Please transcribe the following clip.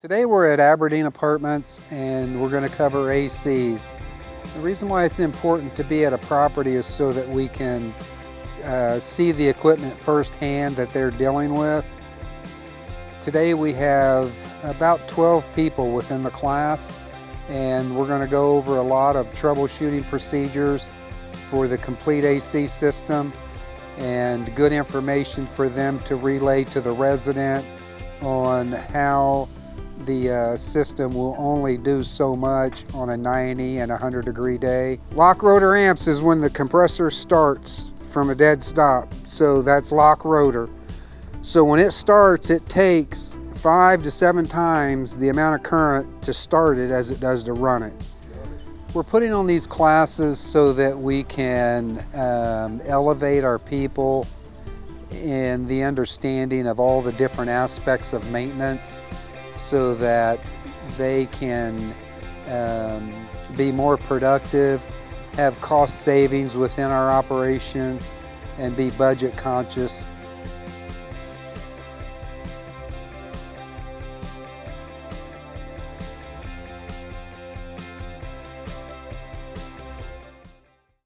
Today we're at Aberdeen Apartments and we're going to cover ACs. The reason why it's important to be at a property is so that we can see the equipment firsthand that they're dealing with. Today we have about 12 people within the class, and we're going to go over a lot of troubleshooting procedures for the complete AC system and good information for them to relay to the resident on how the system will only do so much on a 90 and 100 degree day. Lock rotor amps is when the compressor starts from a dead stop, so that's lock rotor. So when it starts, it takes 5 to 7 times the amount of current to start it as it does to run it. We're putting on these classes so that we can elevate our people in the understanding of all the different aspects of maintenance, so that they can be more productive, have cost savings within our operation, and be budget conscious.